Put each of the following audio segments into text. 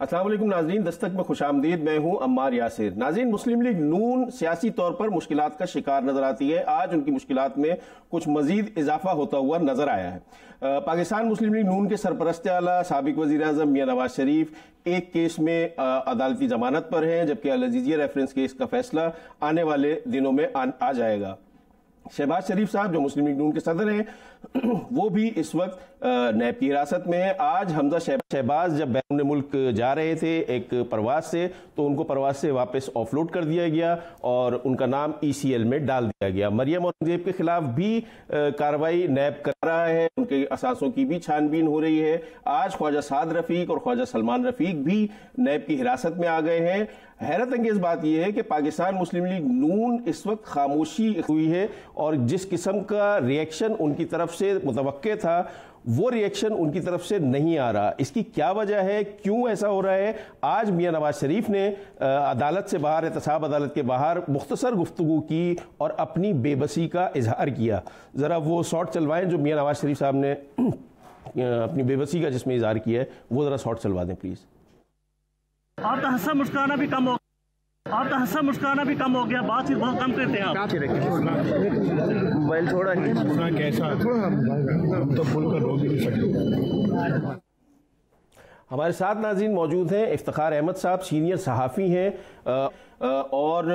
अस्सलाम वालेकुम नाज़रीन, दस्तक में खुशामदीद। मैं हूं अम्मार यासिर। नाज़रीन, मुस्लिम लीग नून सियासी तौर पर मुश्किलात का शिकार नजर आती है। आज उनकी मुश्किलात में कुछ मजीद इजाफा होता हुआ नजर आया है। पाकिस्तान मुस्लिम लीग नून के सरपरस्त आला साबिक वज़ीर आज़म मियां नवाज शरीफ एक केस में अदालती जमानत पर हैं, जबकि अल अज़ीज़िया रेफरेंस केस का फैसला आने वाले दिनों में आ जाएगा। शहबाज शरीफ साहब जो मुस्लिम लीग नून के सदर हैं वो भी इस वक्त नैब की हिरासत में है। आज हमजा शहबाज जब बैरून मुल्क जा रहे थे एक परवाज से, तो उनको परवाज से वापस ऑफलोड कर दिया गया और उनका नाम ECL में डाल दिया गया। मरियम औरंगजेब के खिलाफ भी कार्रवाई नैब कर रहा है, उनके असासों की भी छानबीन हो रही है। आज ख्वाजा साद रफीक और ख्वाजा सलमान रफीक भी नैब की हिरासत में आ गए हैं। हैरत अंगेज बात यह है कि पाकिस्तान मुस्लिम लीग नून इस वक्त खामोशी हुई है और जिस किस्म का रिएक्शन उनकी तरफ से मुतवक्के था वो रिएक्शन उनकी तरफ से नहीं आ रहा। इसकी क्या वजह है, क्यों ऐसा हो रहा है? आज मियां नवाज शरीफ ने अदालत से बाहर, एहतसाब अदालत के बाहर मुख्तसर गुफ्तगू की और अपनी बेबसी का इजहार किया। ज़रा वो शॉट चलवाएं जो मियां नवाज शरीफ साहब ने अपनी बेबसी का जिसमें इजहार किया है, वो ज़रा शॉट चलवा दें प्लीज़। आपका हंसा मुस्कुराना भी कम हो गया, बातचीत बहुत कम करते हैं आप। मोबाइल थोड़ा कैसा तो खुलकर रो भी नहीं सकते। हमारे साथ नाज़रीन मौजूद हैं इफ्तिखार अहमद साहब, सीनियर सहाफ़ी हैं और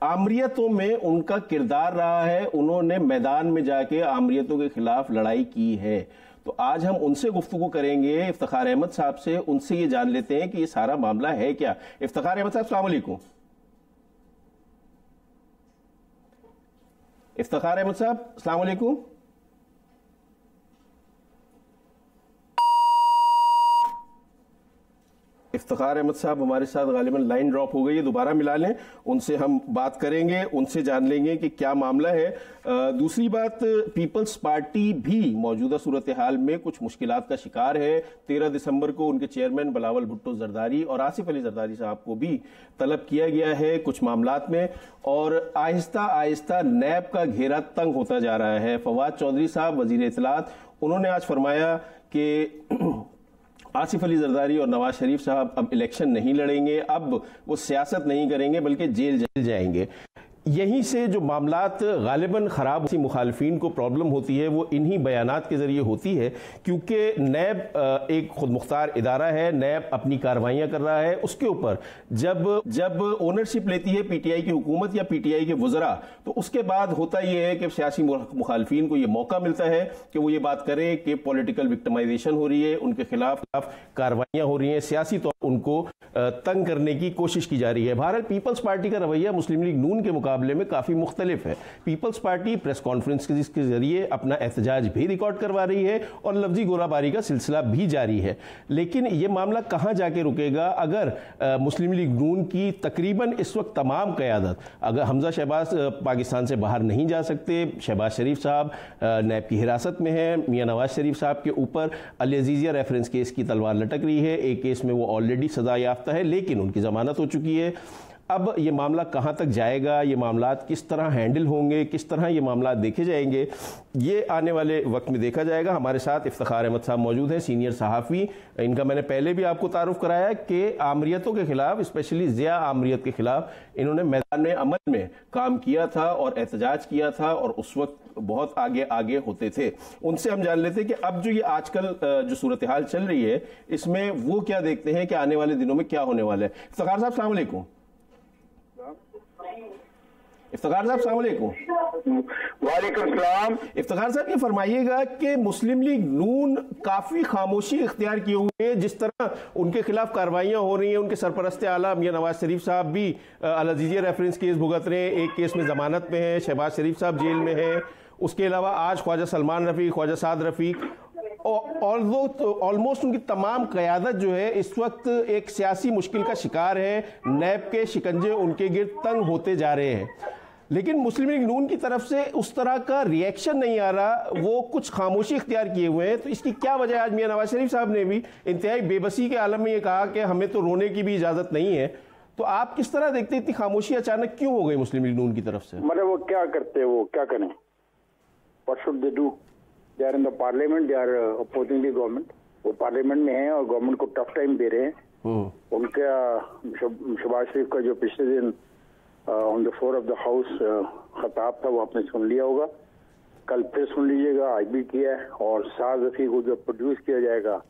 आमरीतों में उनका किरदार रहा है। उन्होंने मैदान में जाके आमरीतों के खिलाफ लड़ाई की है। तो आज हम उनसे गुफ्तगू करेंगे, इफ्तिखार अहमद साहब से। उनसे ये जान लेते हैं कि ये सारा मामला है क्या। इफ्तिखार अहमद साहब, अस्सलाम वालेकुम। इफ्तिखार अहमद साहब, अस्सलाम वालेकुम। इफ्तिखार अहमद साहब हमारे साथ गालिबन लाइन ड्रॉप हो गई है, दोबारा मिला लें, उनसे हम बात करेंगे, उनसे जान लेंगे कि क्या मामला है। दूसरी बात, पीपल्स पार्टी भी मौजूदा सूरत हाल में कुछ मुश्किलात का शिकार है। 13 दिसंबर को उनके चेयरमैन बिलावल भुट्टो जरदारी और आसिफ अली जरदारी साहब को भी तलब किया गया है कुछ मामलात में, और आहिस्ता आहिस्ता नैब का घेरा तंग होता जा रहा है। फवाद चौधरी साहब वजीर इत्तलात, उन्होंने आज फरमाया कि आसिफ अली जरदारी और नवाज शरीफ साहब अब इलेक्शन नहीं लड़ेंगे, अब वो सियासत नहीं करेंगे बल्कि जेल जाएंगे। यहीं से जो मामलात गालिबन ख़राब मुखालफीन को प्रॉब्लम होती है वो इन्हीं बयानात के ज़रिए होती है, क्योंकि नैब एक खुद मुख्तार इदारा है, नैब अपनी कार्रवाइयाँ कर रहा है। उसके ऊपर जब ओनरशिप लेती है PTI की हुकूमत या PTI के वज़रा, तो उसके बाद होता यह है कि सियासी मुखालफीन को यह मौका मिलता है कि वो ये बात करें कि पॉलिटिकल विक्टिमाइजेशन हो रही है, उनके खिलाफ कार्रवाइयाँ हो रही हैं, सियासी तौर पर उनको तंग करने की कोशिश की जा रही है। बहरहाल पीपल्स पार्टी का रवैया मुस्लिम लीग नून के मुकाबले में काफ़ी मुख्तलिफ है। पीपल्स पार्टी प्रेस कॉन्फ्रेंस के जरिए अपना एहतजाज भी रिकॉर्ड करवा रही है और लफ्जी गोलाबारी का सिलसिला भी जारी है। लेकिन यह मामला कहाँ जाके रुकेगा अगर मुस्लिम लीग नून की तकरीबन इस वक्त तमाम क़यादत, अगर हमजा शहबाज पाकिस्तान से बाहर नहीं जा सकते, शहबाज शरीफ साहब नैब की हिरासत में है, मियां नवाज शरीफ साहब के ऊपर अल अज़ीज़िया रेफरेंस केस की तलवार लटक रही है। एक केस में वो ऑलरेडी सजा याफ्ता है लेकिन उनकी जमानत हो चुकी है। अब ये मामला कहाँ तक जाएगा, ये मामलात किस तरह हैंडल होंगे, किस तरह ये मामलात देखे जाएंगे, ये आने वाले वक्त में देखा जाएगा। हमारे साथ इफ्तिखार अहमद साहब मौजूद हैं, सीनियर सहाफ़ी। इनका मैंने पहले भी आपको तारुफ कराया कि आमरीतों के खिलाफ, स्पेशली ज़िया आमरीत के खिलाफ इन्होंने मैदान अमल में काम किया था और एहतजाज किया था और उस वक्त बहुत आगे होते थे। उनसे हम जान लेते हैं कि अब जो ये आजकल जो सूरत हाल चल रही है इसमें वो क्या देखते हैं कि आने वाले दिनों में क्या होने वाला है। इफ्तिखार साहब, अस्सलाम वालेकुम। इफ्तिखार साहब, अस्सलाम वालेकुम। वालेकुम सलाम। इफ्तिखार साहब, ये फरमाइएगा कि मुस्लिम लीग नून काफी खामोशी इख्तियार किए हुए हैं, जिस तरह उनके खिलाफ कार्रवाइयां हो रही हैं। उनके सरपरस्त आला मियां नवाज शरीफ साहब भी अल अज़ीज़िया रेफरेंस केस भुगत रहे हैं, एक केस में जमानत में है, शहबाज शरीफ साहब जेल में है। उसके अलावा आज ख्वाजा सलमान रफीक, ख्वाजा साद रफीक, ऑलमोस्ट उनकी तमाम क़यादत जो है इस वक्त एक सियासी मुश्किल का शिकार है। नैब के शिकंजे उनके गिर्द तंग होते जा रहे हैं, लेकिन मुस्लिम लीग नून की तरफ से उस तरह का रिएक्शन नहीं आ रहा, वो कुछ खामोशी इख्तियार किए हुए हैं। तो इसकी क्या वजह है? आज मियां नवाज शरीफ साहब ने भी इंतहाई बेबसी के आलम में ये कहा कि हमें तो रोने की भी इजाज़त नहीं है। तो आप किस तरह देखते हैं इतनी खामोशी अचानक क्यों हो गई मुस्लिम लीग नून की तरफ से? मतलब वो क्या करते हैं, वो क्या करें? What should they do? They are in the parliament, they are opposing the government. वो पार्लियामेंट में हैं और गवर्नमेंट को टफ टाइम दे रहे हैं। उनका शहबाज शरीफ का जो पिछले दिन on the floor of the house खताब था वो आपने सुन लिया होगा, कल फिर सुन लीजिएगा, आज भी किया है, और 7 दफे को जो प्रोड्यूस किया जाएगा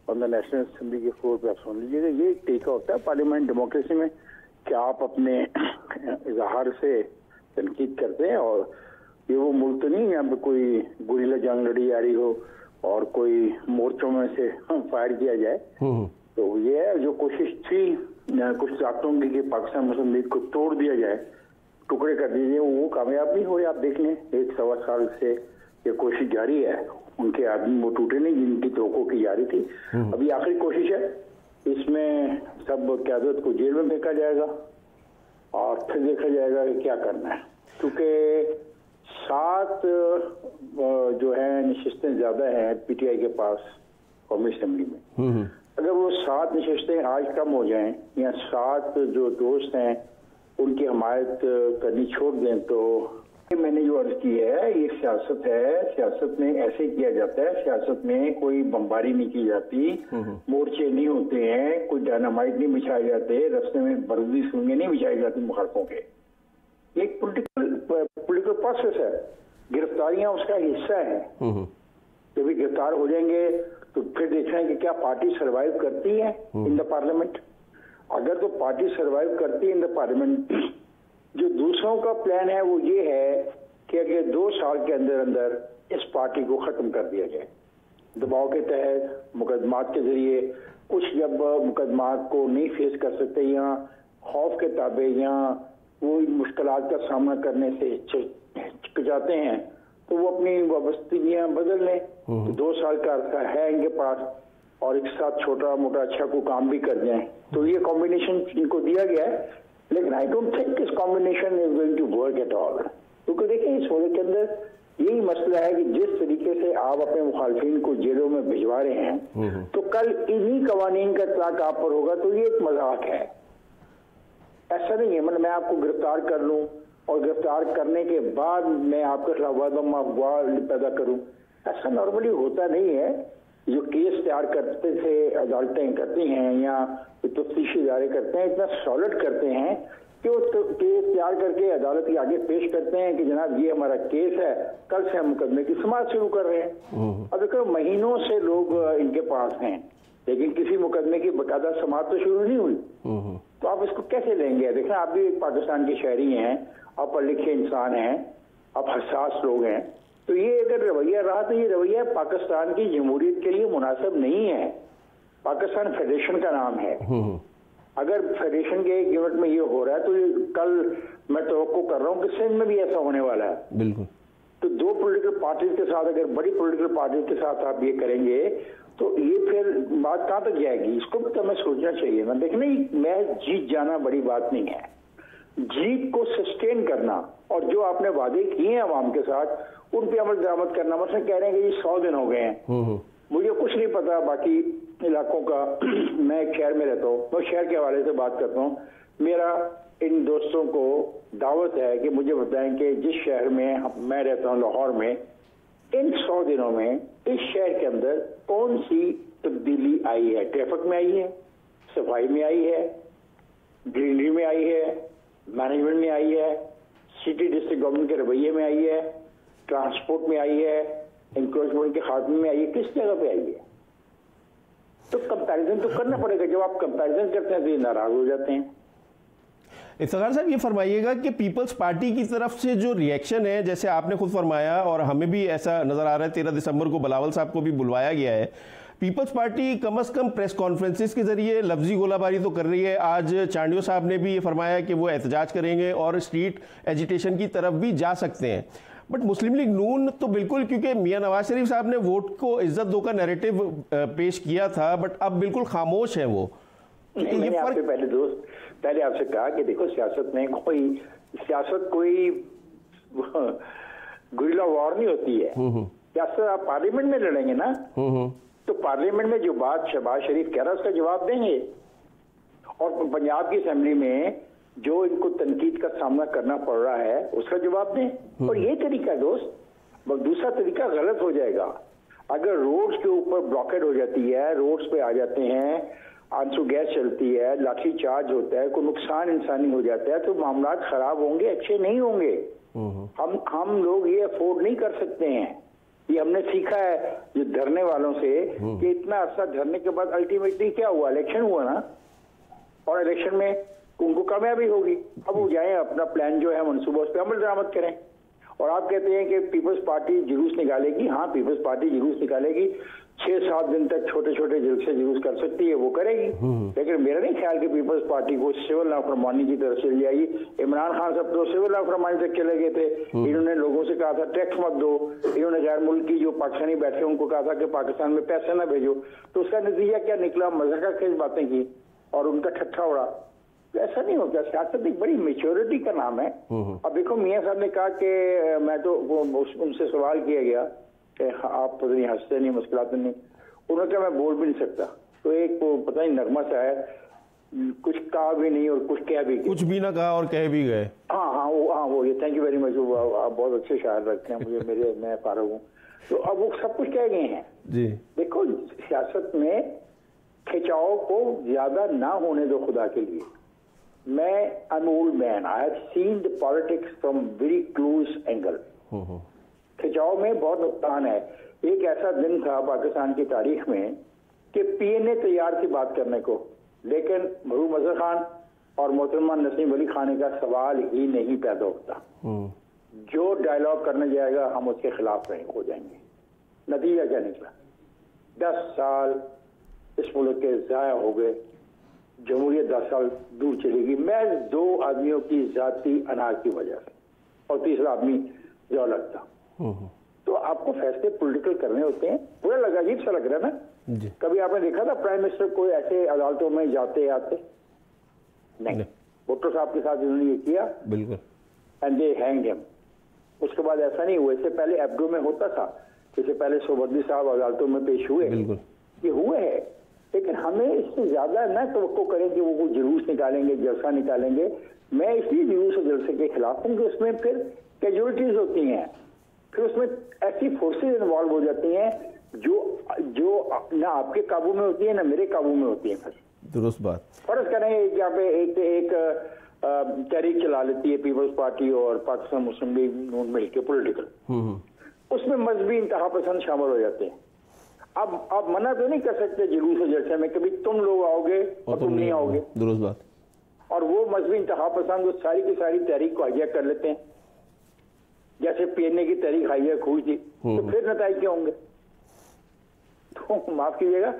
ऑन द नेशनल असेंबली के फ्लोर पे आप सुन लीजिएगा। ये एक तरीका होता है पार्लियामेंट डेमोक्रेसी में कि आप अपने इजहार से तनकीद करते हैं, और ये वो मुल्क तो नहीं यहाँ पे कोई गुरिल्ला जंग लड़ी जा रही हो और कोई मोर्चों में से फायर किया जाए। तो ये है जो कोशिश थी कुछ ताकतों की कि पाकिस्तान मुस्लिम लीग को तोड़ दिया जाए, टुकड़े कर दिए, वो कामयाब नहीं हुए। आप देख लें 1-1.25 साल से ये कोशिश जारी है, उनके आदमी वो टूटे नहीं जिनकी तोकों की जारी थी। अभी आखिरी कोशिश है, इसमें सब क़यादत को जेल में फेंका जाएगा और फिर देखा जाएगा कि क्या करना है, क्योंकि 7 जो है नशिस्तें ज्यादा हैं पीटीआई के पास कौमी असेंबली में। अगर वो 7 नशिस्तें आज कम हो जाएं या 7 जो दोस्त हैं उनकी हमायत करनी छोड़ दें, तो मैंने जो अर्ज की है ये सियासत है, सियासत में ऐसे किया जाता है, सियासत में कोई बमबारी नहीं की जाती, मोर्चे नहीं होते हैं, कोई डायनामाइट नहीं बिछाए जाते, रास्ते में बरूदी सूंगे नहीं बिछाई जाती मुखालफों के। एक पॉलिटिकल प्रोसेस है, गिरफ्तारियां उसका हिस्सा है। जब गिरफ्तार हो जाएंगे तो फिर देखना है कि क्या पार्टी सरवाइव करती है इन द पार्लियामेंट। अगर तो पार्टी सरवाइव करती है इन द पार्लियामेंट, जो दूसरों का प्लान है वो ये है कि अगर 2 साल के अंदर अंदर इस पार्टी को खत्म कर दिया जाए, दबाव के तहत मुकदमात के जरिए। कुछ जब मुकदमात को नहीं फेस कर सकते या खौफ के ताबे या वो मुश्किलात का सामना करने से हिचकिचाते हैं, तो वो अपनी वाबस्तगियां बदल लें। तो 2 साल का अर्सा है इनके पास, और एक साथ छोटा मोटा अच्छा को काम भी कर जाएं। तो ये कॉम्बिनेशन इनको दिया गया है, लेकिन I don't think this combination is going to work at all. क्योंकि देखिए इस मुल्क के अंदर यही मसला है कि जिस तरीके से आप अपने मुखालफिन को जेलों में भिजवा रहे हैं, तो कल इन्हीं कवानीन का इतलाक आप पर होगा तो ये एक मजाक है। ऐसा नहीं है मतलब मैं आपको गिरफ्तार कर लूं और गिरफ्तार करने के बाद मैं आपके खिलाफ वादम अफवाह पैदा करूं, ऐसा नॉर्मली होता नहीं है। जो केस तैयार करते थे अदालतें करती हैं या तफ्तीशी इदारे करते हैं, इतना सॉलिड करते हैं कि वो केस तैयार करके अदालत के आगे पेश करते हैं कि जनाब ये हमारा केस है, कल से हम मुकदमे की समाअत शुरू कर रहे हैं। अब देखो महीनों से लोग इनके पास हैं, लेकिन किसी मुकदमे की बाकायदा समाअत तो शुरू नहीं हुई। तो आप इसको कैसे लेंगे? देखना आप भी एक पाकिस्तान के शहरी हैं, आप पढ़े लिखे इंसान हैं, आप हसास लोग हैं, तो ये अगर रवैया रहा तो ये रवैया पाकिस्तान की जमहूरियत के लिए मुनासिब नहीं है। पाकिस्तान फेडरेशन का नाम है, अगर फेडरेशन के एक यूनिट में ये हो रहा है तो ये कल मैं तवक्को कर रहा हूँ कि सिंध में भी ऐसा होने वाला है। बिल्कुल। तो 2 पॉलिटिकल पार्टीज के साथ, अगर बड़ी पॉलिटिकल पार्टीज के साथ आप ये करेंगे तो ये फिर बात कहाँ तक जाएगी, इसको भी तो हमें सोचना चाहिए ना। देखना मैं जीत जाना बड़ी बात नहीं है, जीत को सस्टेन करना और जो आपने वादे किए हैं अवाम के साथ उन पे अमल दरामद करना। मतलब कह रहे हैं कि 100 दिन हो गए हैं, मुझे कुछ नहीं पता बाकी इलाकों का, मैं एक शहर में रहता हूँ, मैं शहर के हवाले से बात करता हूँ। मेरा इन दोस्तों को दावत है कि मुझे बताएं कि जिस शहर में मैं रहता हूँ लाहौर में, इन 100 दिनों में इस शहर के अंदर कौन सी तब्दीली आई है। ट्रैफिक में आई है, सफाई में आई है, ग्रीनरी में आई है, मैनेजमेंट में आई है, सिटी डिस्ट्रिक्ट गवर्नमेंट के रवैये में आई है, ट्रांसपोर्ट में आई है, इंक्रोचमेंट के खात्मे में आई है, किस जगह पे आई है। तो कंपैरिजन तो करना पड़ेगा। जब आप कंपैरिजन करते हैं तो ये नाराज हो जाते हैं। इफ्तिखार साहब ये फरमाइएगा कि पीपल्स पार्टी की तरफ से जो रिएक्शन है, जैसे आपने खुद फरमाया और हमें भी ऐसा नजर आ रहा है, 13 दिसंबर को बिलावल साहब को भी बुलवाया गया है, पीपल्स पार्टी कम से कम प्रेस कॉन्फ्रेंसिस के जरिए लफ्जी गोलाबारी तो कर रही है। आज चांडियो साहब ने भी ये फरमाया कि वो एहतजाज करेंगे और स्ट्रीट एजिटेशन की तरफ भी जा सकते हैं। बट मुस्लिम लीग नून तो बिल्कुल, क्योंकि मियां नवाज शरीफ साहब ने वोट को इज्जत दो का नैरेटिव पेश किया था, बट अब बिल्कुल खामोश है वो। मैंने आपसे पहले आपसे कहा कि देखो सियासत में कोई गुरिल्ला वॉर नहीं होती है। सियासत आप पार्लियामेंट में लड़ेंगे ना, तो पार्लियामेंट में जो बात शहबाज शरीफ कह रहा है उसका जवाब देंगे, और पंजाब की असेंबली में जो इनको तनकीद का सामना करना पड़ रहा है उसका जवाब दें। और ये तरीका दोस्त, दूसरा तरीका गलत हो जाएगा। अगर रोड्स के ऊपर ब्लॉकेड हो जाती है, रोड्स पे आ जाते हैं आंसू गैस चलती है, लाठी चार्ज होता है, कोई नुकसान इंसानी हो जाता है, तो मामला खराब होंगे, अच्छे नहीं होंगे। हम लोग ये अफोर्ड नहीं कर सकते हैं। ये हमने सीखा है जो धरने वालों से कि इतना अर्सा धरने के बाद अल्टीमेटली क्या हुआ, इलेक्शन हुआ ना, और इलेक्शन में उनको कामयाबी होगी। अब वो जाए अपना प्लान जो है मनसूबा उस पर अमल दरामद करें। और आप कहते हैं कि पीपल्स पार्टी जुलूस निकालेगी, हाँ पीपल्स पार्टी जुलूस निकालेगी, 6-7 दिन तक छोटे छोटे जलसे जुलूस कर सकती है, वो करेगी। लेकिन मेरा नहीं ख्याल कि पीपल्स पार्टी को सिविल नाफरमानी की तरफ चली जाएगी। इमरान खान साहब तो सिविल नाफरमानी तक चले गए थे। इन्होंने लोगों से कहा था टैक्स मत दो, इन्होंने गैर मुल्की जो पाकिस्तानी बैठे उनको कहा था कि पाकिस्तान में पैसे ना भेजो, तो उसका नतीजा क्या निकला, मजाक बातें की और उनका ठट्ठा उड़ा। ऐसा नहीं होता, सियासत एक बड़ी मेच्योरिटी का नाम है। अब देखो मियां साहब ने कहा कि मैं तो उनसे सवाल किया गया कि आप पता नहीं हंसते नहीं, मुस्कुराते नहीं, उन्होंने कहा मैं बोल भी नहीं सकता। तो एक पता नहीं नगमा सा है, कुछ कहा भी नहीं और कुछ कह भी, कुछ भी ना कहा और कह भी गए। हाँ वो ये थैंक यू वेरी मच, आप बहुत अच्छे शायर रखते हैं, मुझे मैं फारूक हूँ। तो अब वो सब कुछ कह गए हैं जी। देखो सियासत में खिंचाव को ज्यादा ना होने दो खुदा के लिए। मैं am old man, I have seen the politics from very close angle. खिंचाव में बहुत नुकसान है। एक ऐसा दिन था पाकिस्तान की तारीख में कि पीएनए तैयार थी बात करने को, लेकिन महरूम अजहर खान और मोहतरमा नसीम अली खान का सवाल ही नहीं पैदा होता। जो डायलॉग करने जाएगा हम उसके खिलाफ हो जाएंगे। नतीजा क्या निकला, 10 साल इस मुल्क के जाया हो गए, जमहूरियत 10 साल दूर चलेगी महज 2 आदमियों की जाती अनाज की वजह से, और तीसरा आदमी जो लगता। तो आपको फैसले पॉलिटिकल करने होते हैं। बुरा लगा, अजीब सा लग रहा है ना जी। कभी आपने देखा था प्राइम मिनिस्टर कोई ऐसे अदालतों में जाते आते? नहीं। भुट्टो साहब के साथ इन्होंने ये किया, बिल्कुल, एंड दे हैंग्ड हिम। उसके बाद ऐसा नहीं हुआ। इससे पहले एब्डो में होता था, इससे पहले सोबर्दी साहब अदालतों में पेश हुए, ये हुए है। लेकिन हमें इससे ज्यादा न तवक्को करें कि वो जुलूस निकालेंगे, जलसा निकालेंगे। मैं इसलिए जुलूस और जलसे के खिलाफ हूँ कि उसमें फिर कैजुअलिटीज होती हैं, फिर उसमें ऐसी फोर्सेज इन्वॉल्व हो जाती हैं जो ना आपके काबू में होती है ना मेरे काबू में होती है। दुरुस्त बात। फर्ज करें यहाँ पे एक तहरीक चला लेती है पीपल्स पार्टी और पाकिस्तान मुस्लिम लीग नून मिलकर पॉलिटिकल, उसमें मजहबी इंतहा पसंद शामिल हो जाते हैं। अब आप मना तो नहीं कर सकते जुलूस और जलसे में, कभी तुम लोग आओगे और तुम नहीं आओगे। दुरुस्त बात। और वो मजहबी इंतहा पसंद सारी की सारी तहरीक को हाईजैक कर लेते हैं, जैसे पीएनए की तहरीक हाईजैक हुई थी। तो फिर नतीजे क्या होंगे? तो माफ कीजिएगा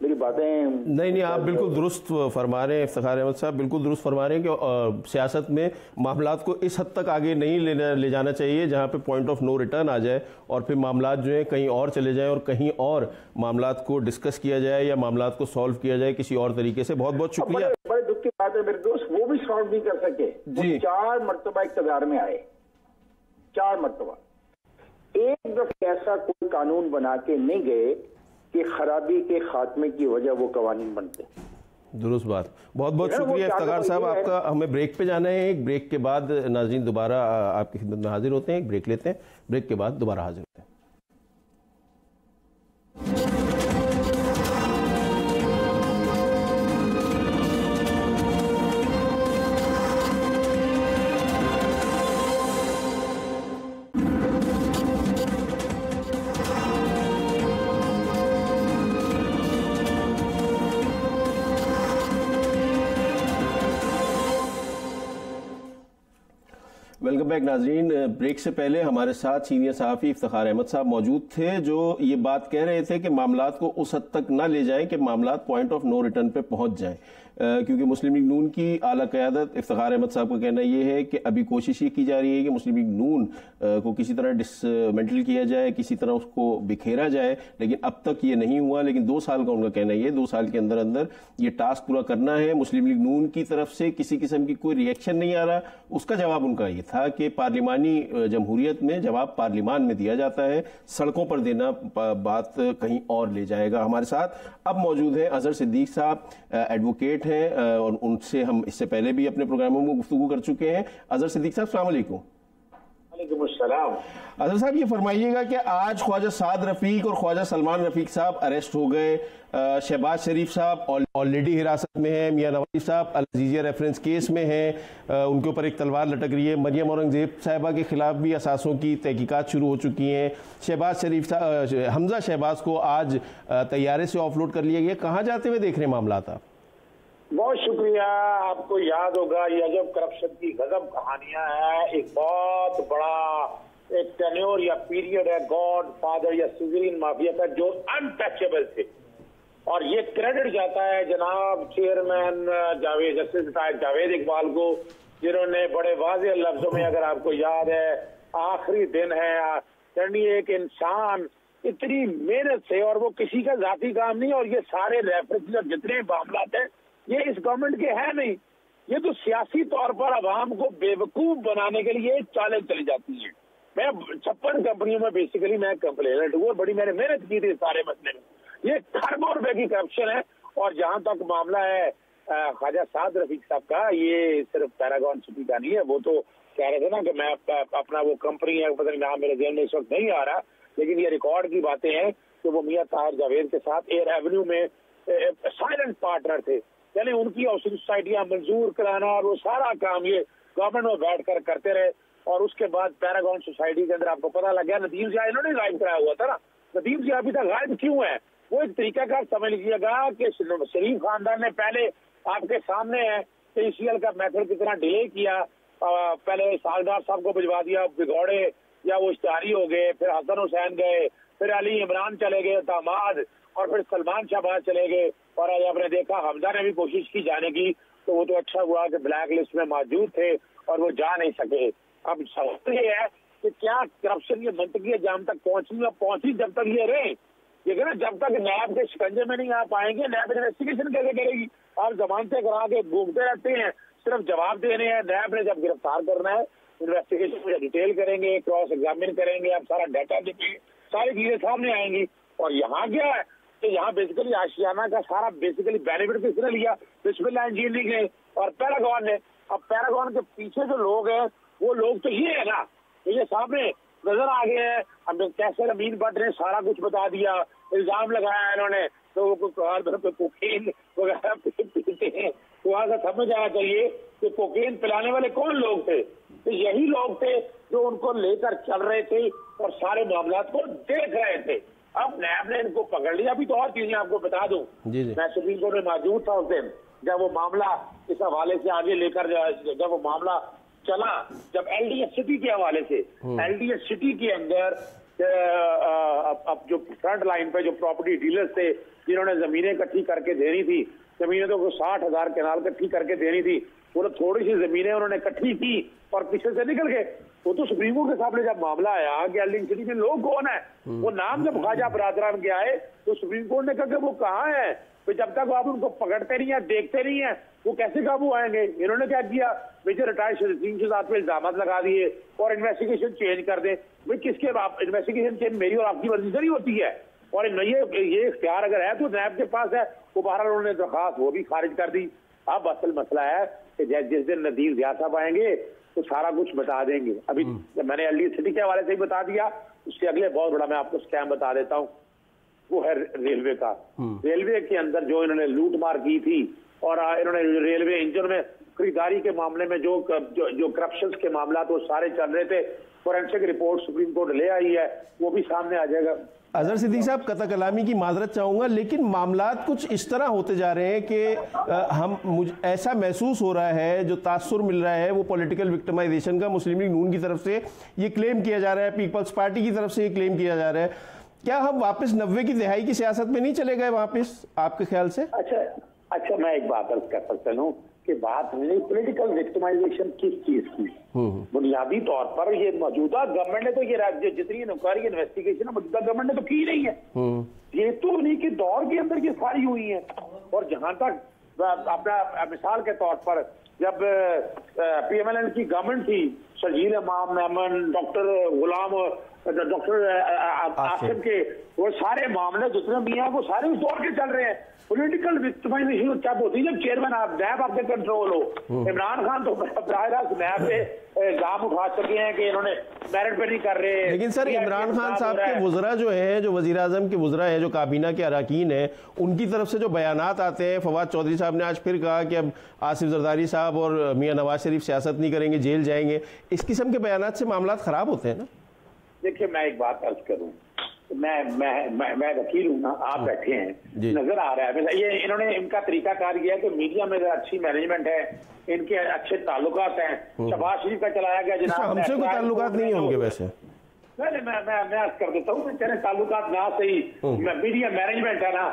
मेरी बातें नहीं, आप बिल्कुल दुरुस्त फरमा रहे हैं इफ्तिखार अहमद साहब, बिल्कुल दुरुस्त फरमा रहे हैं कि सियासत में मामलात को इस हद तक आगे नहीं ले जाना चाहिए जहां पे पॉइंट ऑफ नो रिटर्न आ जाए और फिर मामलात जो है कहीं और चले जाएं और कहीं और मामलात को डिस्कस किया जाए या मामलात को सॉल्व किया जाए किसी और तरीके से। बहुत बहुत शुक्रिया। बड़े दुख की बात है मेरे दोस्त, वो भी सॉल्व नहीं कर सके जी। 4 मरतबा इक़्तिदार में आए, 4 मरतबा। एक दफा ऐसा कोई कानून बना के नहीं गए कि खराबी के खात्मे की वजह वो कवानीन बनते। दुरुस्त बात। बहुत बहुत शुक्रिया इफ्तिखार साहब आपका। हमें ब्रेक पे जाना है, एक ब्रेक के बाद नाज़रीन दोबारा आपकी खिदमत में हाजिर होते हैं। एक ब्रेक लेते हैं, ब्रेक के बाद दोबारा हाजिर होते हैं। वेलकम बैक नाजरीन। ब्रेक से पहले हमारे साथ सीनियर सहाफ़ी इफ्तिखार अहमद साहब मौजूद थे, जो ये बात कह रहे थे कि मामलात को उस हद तक ना ले जाएं कि मामलात पॉइंट ऑफ नो रिटर्न पे पहुंच जाएं, क्योंकि मुस्लिम लीग नून की आला क़यादत इफ्तिखार अहमद साहब का कहना यह है कि अभी कोशिश ये की जा रही है कि मुस्लिम लीग नून को किसी तरह डिसमेंटल किया जाए, किसी तरह उसको बिखेरा जाए, लेकिन अब तक ये नहीं हुआ। लेकिन 2 साल का उनका कहना है, 2 साल के अंदर अंदर ये टास्क पूरा करना है। मुस्लिम लीग नून की तरफ से किसी किस्म की कोई रिएक्शन नहीं आ रहा। उसका जवाब उनका ये था कि पार्लिमानी जमहूरियत में जवाब पार्लिमान में दिया जाता है, सड़कों पर देना बात कहीं और ले जाएगा। हमारे साथ अब मौजूद है अजहर सिद्दीक साहब, एडवोकेट हैं और उनसे हम इससे पहले भी अपने प्रोग्रामों में गुफ्तगू कर चुके हैं। अजहर सिद्दीक साहब, अस्सलाम वालेकुम। अजहर साहब, ये फरमाइएगा कि आज ख्वाजा साद रफीक और ख्वाजा सलमान रफीक साहब अरेस्ट हो गए। शहबाज शरीफ साहब ऑलरेडी हिरासत में है। मियां नवाज साहब अल अजीजिया रेफरेंस केस में हैं, उनके ऊपर एक तलवार लटक रही है। मरियम औरंगजेब साहिबा के खिलाफ भी असासों की तहकीकात शुरू हो चुकी हैं। शहबाज शरीफ साहब, हमजा शहबाज को आज तैयारे से ऑफलोड कर लिया गया। कहाँ जाते हुए देख रहे हैं मामला था? बहुत शुक्रिया। आपको याद होगा ये अजब करप्शन की गजब कहानियां हैं। एक बहुत बड़ा एक टेन्योर या पीरियड है गॉड फादर या सिजरीन माफिया का जो अनटचेबल थे, और ये क्रेडिट जाता है जनाब चेयरमैन जावेद जस्टिस जावेद इकबाल को, जिन्होंने बड़े वाज़ेह लफ्जों में, अगर आपको याद है, आखिरी दिन है यानी एक इंसान इतनी मेहनत से, और वो किसी का जाती काम नहीं, और ये सारे रेफरेंस और जितने मामला थे ये इस गवर्नमेंट के हैं नहीं, ये तो सियासी तौर पर अवाम को बेवकूफ बनाने के लिए चालें चली जाती है। मैं 56 कंपनियों में बेसिकली मैं कंप्लेनेंट हूँ, बड़ी मैंने मेहनत की थी सारे मसले में। ये खरबों रुपए की करप्शन है। और जहां तक मामला है ख्वाजा साद रफीक साहब का, ये सिर्फ पैरागॉन सिटी का नहीं है। वो तो कह रहे थे ना कि मैं अपना वो कंपनी है, पता नहीं नाम मेरे जेल में इस वक्त नहीं आ रहा, लेकिन ये रिकॉर्ड की बातें हैं कि वो मियां ताहिर जावेद के साथ एयर एवेन्यू में साइलेंट पार्टनर थे, यानी उनकी हाउसिंग सोसाइटियां मंजूर कराना और वो सारा काम ये गवर्नमेंट में बैठकर करते रहे। और उसके बाद पैरागॉन सोसाइटी के अंदर आपको पता लग गया नदीम जिया इन्होंने गायब कराया हुआ था ना। नदीम जिया अभी तक गायब क्यों है? वो एक तरीका का समझ लीजिएगा कि शरीफ खानदान ने पहले आपके सामने है कि ECL का मेथड कितना डिले किया। पहले सालदार साहब को भिजवा दिया, बिगौड़े या वो इश्तारी हो गए, फिर हसन हुसैन गए, फिर अली इमरान चले गए दामाद, और फिर सलमान शहबाज चले गए। और आज आपने देखा हमजा ने भी कोशिश की जाने की, तो वो तो अच्छा हुआ कि ब्लैक लिस्ट में मौजूद थे और वो जा नहीं सके। अब सवाल ये है कि क्या करप्शन ये मंतकी जाम तक पहुंची जब तक ये रहे, ये ना जब तक नैब के शिकंजे में नहीं आ पाएंगे, नैब इन्वेस्टिगेशन कैसे करेगी? आप जमानतें करा के घूमते रहते हैं, सिर्फ जवाब देने हैं। नैब ने जब गिरफ्तार करना है, इन्वेस्टिगेशन में डिटेल करेंगे, क्रॉस एग्जामिन करेंगे, आप सारा डाटा देंगे, सारी चीजें सामने आएंगी। और यहाँ क्या है कि यहाँ बेसिकली आशियाना का सारा बेसिकली बेनिफिट किसने लिया? बिस्मिल्लाह इंजीनियरिंग ने और पैरागॉन ने। अब पैरागॉन के पीछे जो लोग हैं वो लोग तो ये है ना, तो ये सामने नजर आ गए हैं। अब कैसे अमीन भट्ट ने सारा कुछ बता दिया, इल्जाम लगाया इन्होंने, तो कोकेन वगैरह पीते हैं, तो वहां से समझ आना चाहिए कि कोकेन पिलाने वाले कौन लोग थे? तो यही लोग थे जो उनको लेकर चल रहे थे और सारे मामला को देख रहे थे। अब नैब ने इनको पकड़ लिया। अभी तो और चीजें आपको बता दूं, मैं सुप्रीम कोर्ट में मौजूद था उस दिन जब वो मामला इस हवाले से आगे लेकर, जब वो मामला चला, जब LDS सिटी के हवाले से, LDS सिटी के अंदर अब जो फ्रंट लाइन पे जो प्रॉपर्टी डीलर्स थे जिन्होंने जमीनें इकट्ठी करके देनी थी, जमीनें तो 60,000 कैनाल इकट्ठी करके देनी थी, वो थोड़ी सी जमीनें उन्होंने इकट्ठी की और पीछे से निकल गए। वो तो सुप्रीम कोर्ट के सामने जब मामला आया कि एल्डिंग सिटी में लोग कौन है, वो नाम जब ख्वाजा बरादरान के आए तो सुप्रीम कोर्ट ने कहा कि वो कहाँ है? तो जब तक आप उनको पकड़ते नहीं है, देखते नहीं है, वो कैसे काबू आएंगे? इन्होंने क्या किया, मेजर रिटायर्ड के साथ पे इल्जाम लगा दिए और इन्वेस्टिगेशन चेंज कर दे। भाई किसके इन्वेस्टिगेशन चेंज मेरी और आपकी मर्जी से नहीं होती है। और ये इख्तियार अगर है तो नैब के पास है। वो बहरहाल उन्होंने दरखास्त वो भी खारिज कर दी। अब असल मसला है कि जिस दिन नदीम जिया साहब आएंगे तो सारा कुछ बता देंगे। अभी मैंने LDS सिटी के हवाले से ही बता दिया, उससे अगले बहुत बड़ा मैं आपको स्कैम बता देता हूँ, वो है रेलवे का। रेलवे के अंदर जो इन्होंने लूट मार की थी और इन्होंने रेलवे इंजन में खरीदारी के मामले में जो करप्शन के मामला तो सारे चल रहे थे, फोरेंसिक रिपोर्ट सुप्रीम कोर्ट ले आई है, वो भी सामने आ जाएगा। अजहर सिद्दीकी साहब, कता कलामी की माजरत चाहूंगा, लेकिन मामलात कुछ इस तरह होते जा रहे हैं कि मुझे ऐसा महसूस हो रहा है, जो तासुर मिल रहा है वो पॉलिटिकल विक्टिमाइजेशन का मुस्लिम लीग नून की तरफ से ये क्लेम किया जा रहा है, पीपल्स पार्टी की तरफ से ये क्लेम किया जा रहा है। क्या हम वापस 90 की दहाई की सियासत में नहीं चले गए वापस, आपके ख्याल से? अच्छा मैं एक बात अर्ज कर सकता हूँ कि बात नहीं पॉलिटिकल विक्टिमाइजेशन किस चीज की। बुनियादी तौर पर ये मौजूदा गवर्नमेंट ने तो ये राज्य जितनी इंक्वायरी इन्वेस्टिगेशन मौजूदा गवर्नमेंट ने तो की नहीं है। ये तो उन्हीं के दौर के अंदर ये सारी हुई है। और जहां तक अपना मिसाल के तौर पर जब PMLN की गवर्नमेंट थी, शजील इमाम मेमन, डॉक्टर गुलाम, डॉक्टर आसिम के वो सारे मामले जितने भी हैं वो सारे उस दौर के चल रहे हैं। पॉलिटिकल विक्टिमाइजेशन क्या होती है जब चेयरमैन आप नैब आपके कंट्रोल हो। इमरान खान तो बराह रास्त नैब पे इल्जाम उठा चुके हैं कि इन्होंने मेरिट पे नहीं कर रहे। लेकिन सर इमरान खान साहब के वज़रा जो हैं, जो वज़ीर आज़म के वज़रा हैं, जो काबीना के अरकान हैं, उनकी तरफ से जो बयानात आते हैं, फवाद चौधरी साहब ने आज फिर कहा कि अब आसिफ जरदारी साहब और मियां नवाज शरीफ सियासत नहीं करेंगे, जेल जाएंगे। इस किस्म के बयानात से मामला खराब होते हैं ना। देखिए मैं एक बात अर्ज करूं, मैं वकील हूं ना, आप बैठे हैं, नजर आ रहा है ये इन्होंने इनका तरीकाकार किया है कि मीडिया में अच्छी मैनेजमेंट है, इनके अच्छे ताल्लुकात हैं। शहबाज शरीफ का चलाया गया जनाब, हमसे कोई ताल्लुकात नहीं होंगे वैसे। नहीं मैं अर्ज कर देता हूँ, तेरे ताल्लुकात ना सही मीडिया मैनेजमेंट है ना,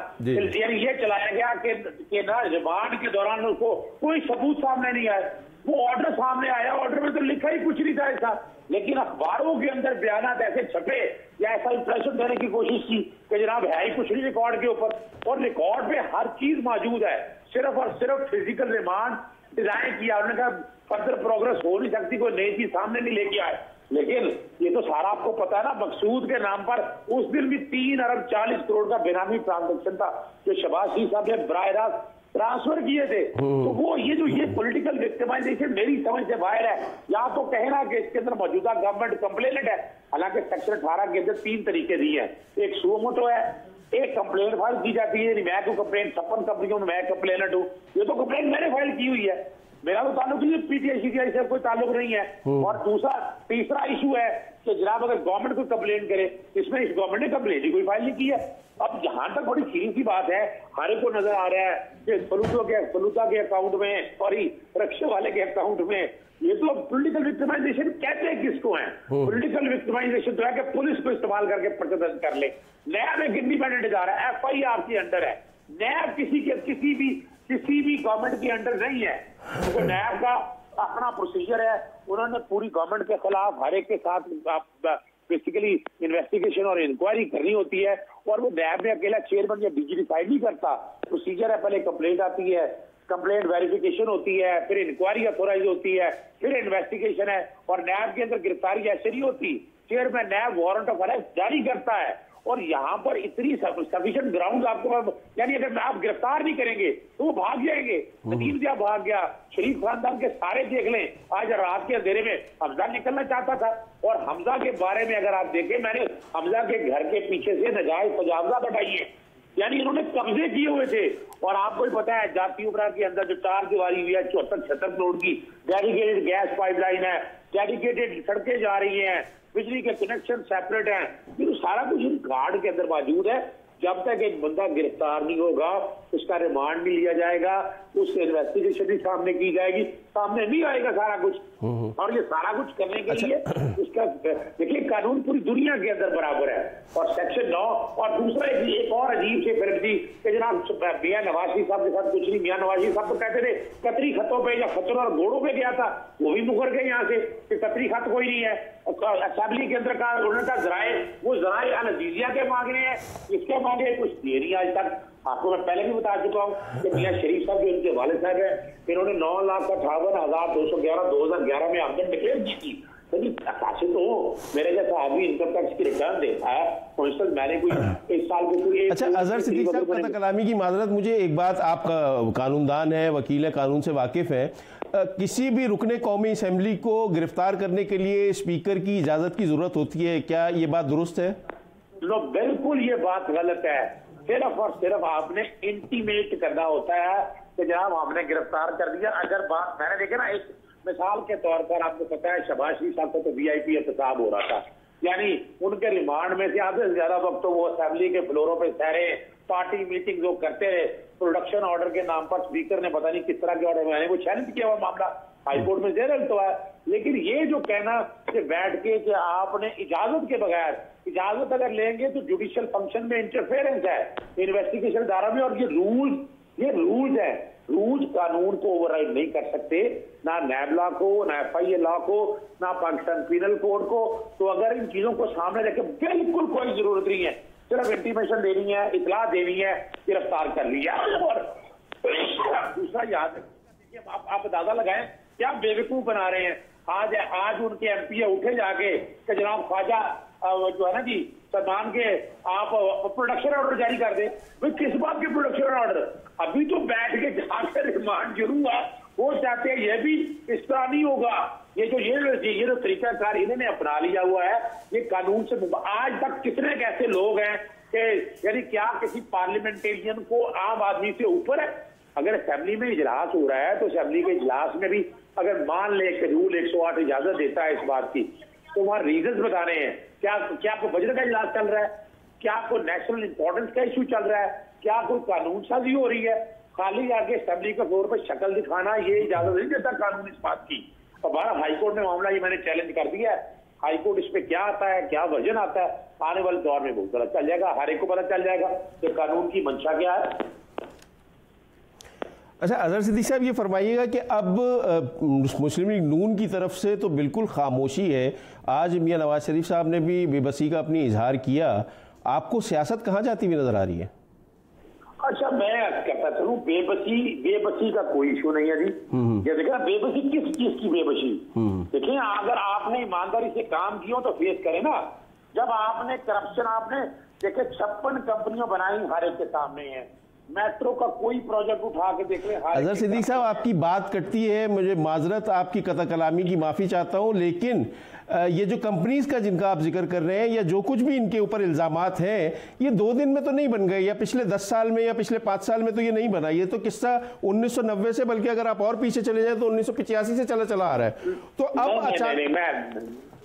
यानी ये चलाया गया कि ना रिमांड के दौरान उसको कोई सबूत सामने नहीं आया। वो ऑर्डर सामने आया, ऑर्डर में तो लिखा ही कुछ नहीं था ऐसा, लेकिन अखबारों के अंदर बयानात ऐसे छपे या ऐसा इंप्रेशन देने की कोशिश की कि जनाब है ही कुछ नहीं रिकॉर्ड के ऊपर, और रिकॉर्ड पे हर चीज मौजूद है। सिर्फ और सिर्फ फिजिकल रिमांड डिजाइन किया, उन्होंने कहा फर्दर प्रोग्रेस हो नहीं सकती, कोई नई चीज सामने नहीं लेके आए। लेकिन ये तो सारा आपको पता है ना, मकसूद के नाम पर उस दिन भी 3 अरब 40 करोड़ का बेनामी ट्रांजेक्शन था जो शहबाज शरीफ साहब ने बराह रास्त ट्रांसफर किए थे। तो वो ये पॉलिटिकल विक्टिमाइजेशन मेरी समझ से बाहर है। या तो कहना कि इसके अंदर मौजूदा गवर्नमेंट कंप्लेनेंट है, हालांकि सेक्शन 18 के अंदर 3 तरीके दिए हैं। एक सुमोटो है, एक कंप्लेंट फाइल की जाती है, मैं तो कंप्लेंट 56 कंपनियों में मैं कंप्लेनेंट हूँ, ये तो कंप्लेंट मैंने फाइल की हुई है, मेरा तो ताल्लुक नहीं, पीटीआई सीटीआई से कोई ताल्लुक नहीं है। और तीसरा इशू है कि जनाब अगर गवर्नमेंट कोई कंप्लेंट करे, इसमें इस गवर्नमेंट ने कंप्लेंट ही कोई फाइल नहीं की है। अब जहां तक बड़ी सीधी सी बात है, हर एक को नजर आ रहा है कि फलूदा के अकाउंट में, सॉरी रक्षा वाले के अकाउंट में, ये तो पॉलिटिकल विक्टिमाइजेशन कहते हैं किसको है। पॉलिटिकल विक्टिमाइजेशन तो है कि पुलिस को इस्तेमाल करके पर्चा दर्ज कर ले। नैब एक इंडिपेंडेंट इदारा है, FIR के अंडर है। नैब किसी भी गवर्नमेंट के अंडर नहीं है, तो नैब का अपना प्रोसीजर है। उन्होंने पूरी गवर्नमेंट के खिलाफ हर एक के साथ बेसिकली इन्वेस्टिगेशन और इंक्वायरी करनी होती है, और वो नैब में अकेला चेयरमैन या DG डिसाइड नहीं करता। प्रोसीजर है, पहले कंप्लेंट आती है, कंप्लेंट वेरिफिकेशन होती है, फिर इंक्वायरी अथोराइज होती है, फिर इन्वेस्टिगेशन है, और नैब के अंदर गिरफ्तारी ऐसे नहीं होती। Chairman NAB warrant of arrest जारी करता है, और यहाँ पर इतनी सफिशिएंट ग्राउंड आपको, यानी अगर आप गिरफ्तार नहीं करेंगे तो वो भाग जाएंगे। नदीम जिया भाग गया, शरीफ खानदान के सारे देख लें, आज रात के अंधेरे में हमजा निकलना चाहता था, और हमजा के बारे में अगर आप देखें, मैंने हमजा के घर के पीछे से नजायज तजावजा बढ़ाई है, यानी इन्होंने कब्जे किए हुए थे। और आपको ही पता है जाती उमरा के अंदर जो 4 दीवारी हुई है 74-76 करोड़ की, डेडिकेटेड गैस पाइपलाइन है, डेडिकेटेड सड़कें जा रही हैं, बिजली के कनेक्शन सेपरेट हैं, तो सारा कुछ इन कार्ड के अंदर मौजूद है। जब तक एक बंदा गिरफ्तार नहीं होगा, उसका रिमांड नहीं लिया जाएगा, उससे इन्वेस्टिगेशन भी सामने की जाएगी, सामने नहीं आएगा सारा कुछ। और ये सारा कुछ करने के लिए उसका देखिए कानून पूरी दुनिया के अंदर बराबर है, और सेक्शन 9 और दूसरा एक और अजीब से फिल्म थी कि जनाब मियां नवाज शरीफ साहब के साथ कुछ नहीं। मियां नवाज शरीफ साहब तो कहते थे कतरी खतों पे या खतरों और घोड़ों पे गया था, वो भी मुकर गए यहाँ से कि कतरी खत कोई नहीं है। असेंबली के अंदर का उन्होंने कहा जराए, वो जराए अल-अजीजिया के मांग रहे हैं, इसके मांगे कुछ दे नहीं आज तक। आपको मैं पहले भी बता चुका हूँ कि मियां शरीफ साहब जो इनके वालिद साहब है, इन्होंने 9,58,211 2011 में आमदन डिक्लेयर की थी। तो मेरे जैसा आदमी इनकम टैक्स की रिटर्न देता है, मैंने कोई इस साल को कोई। अच्छा अजहर सिद्दीकी साहब, कथा कलामी की माजरत, मुझे एक बात, आप कानूनदान है, वकील है, कानून से वाकिफ है, किसी भी रुकने कौमी असेंबली को गिरफ्तार करने के लिए स्पीकर की इजाजत की जरूरत होती है, क्या ये बात दुरुस्त है? बिल्कुल ये बात गलत है। सिर्फ और सिर्फ आपने इंटीमेट करना होता है कि जनाब आपने गिरफ्तार कर दिया। अगर बात मैंने देखा ना, एक मिसाल के तौर पर आपको पता है शहबाज शरीफ साहब का तो VIP एहतसाब हो रहा था, यानी उनके रिमांड में से आधे से ज्यादा वक्त तो वो असेंबली के फ्लोरों पे ठहरे, पार्टी मीटिंग जो करते रहे। प्रोडक्शन ऑर्डर के नाम पर स्पीकर ने पता नहीं किस तरह के ऑर्डर मैंने वो चैलेंज किया हुआ मामला हाईकोर्ट में जेरल तो है। लेकिन ये जो कहना कि बैठ के कि आपने इजाजत के बगैर, इजाजत अगर लेंगे तो जुडिशियल फंक्शन में इंटरफेरेंस है इन्वेस्टिगेशन दायरा में, और ये रूल्स है। रूल्स कानून को ओवरराइड नहीं कर सकते, ना नैब लॉ को, ना FIA लॉ को, ना पाकिस्तान पीनल कोड को। तो अगर इन चीजों को सामने रखे बिल्कुल कोई जरूरत नहीं है, सिर्फ इंटीमेशन देनी है, इतला देनी है, गिरफ्तार कर लिया। और दूसरा याद रखिए, आप अंदाजा लगाएं क्या बेवकूफ बना रहे हैं। आज उनके MP उठे जाके कि जनाब ख्वाजा जो है ना जी सलमान के आप प्रोडक्शन ऑर्डर जारी कर दे। भाई किस बात के प्रोडक्शन ऑर्डर? अभी तो बैठ के जाकर रिमांड शुरू हुआ। वो चाहते हैं ये भी इस तरह नहीं होगा। ये जो तरीकाकार इन्होंने अपना लिया हुआ है, ये कानून से आज तक कितने ऐसे लोग हैं कि यानी क्या किसी पार्लियामेंटेरियन को आम आदमी से ऊपर है? अगर असेंबली में इजलास हो रहा है तो असेंबली के इजलास में भी अगर मान ले कि रूल 108 इजाजत देता है इस बात की, तो वहां रीजन बताने हैं। क्या कोई बजट का इजलास चल रहा है? क्या कोई नेशनल इंपॉर्टेंस का इशू चल रहा है? क्या कोई कानून साजी हो रही है? खाली आके असेंबली के फ्लोर पर शक्ल दिखाना ये इजाजत नहीं देता कानून इस बात की। और बारह हाईकोर्ट में मामला ये मैंने चैलेंज कर दिया है। हाईकोर्ट इस पे क्या आता है, क्या वर्जन आता है, आने वाले दौर में बहुत पता चल जाएगा। हर एक को पता चल जाएगा कि कानून की मंशा क्या है। अच्छा अजहर सिद्दीकी साहब, ये फरमाइएगा कि अब मुस्लिम लीग नून की तरफ से तो बिल्कुल खामोशी है। आज मियां नवाज शरीफ साहब ने भी बेबसी का अपनी इजहार किया। आपको सियासत कहाँ जाती हुई नजर आ रही है? अच्छा, मैं कहता चलूं, बेबसी का कोई इशू नहीं है जी। ये देखा, बेबसी किस चीज की बेबसी? देखिए, अगर आपने ईमानदारी से काम किया तो फेस करें ना। जब आपने करप्शन, आपने देखे 56 कंपनियां बनाई, हर एक के सामने है। मेट्रो का कोई प्रोजेक्ट उठा के देख ले। अजहर सिद्दीकी साहब, आपकी बात कटती है, मुझे माजरत, आपकी कता कलामी की माफी चाहता हूं, लेकिन ये जो कंपनीज का जिनका आप जिक्र कर रहे हैं या जो कुछ भी इनके ऊपर इल्जामात हैं, ये 2 दिन में तो नहीं बन गए, या पिछले 10 साल में या पिछले 5 साल में तो ये नहीं बना। ये तो किस्सा 1990 से, बल्कि अगर आप और पीछे चले जाए तो 1985 से चला आ रहा है। तो अब अचानक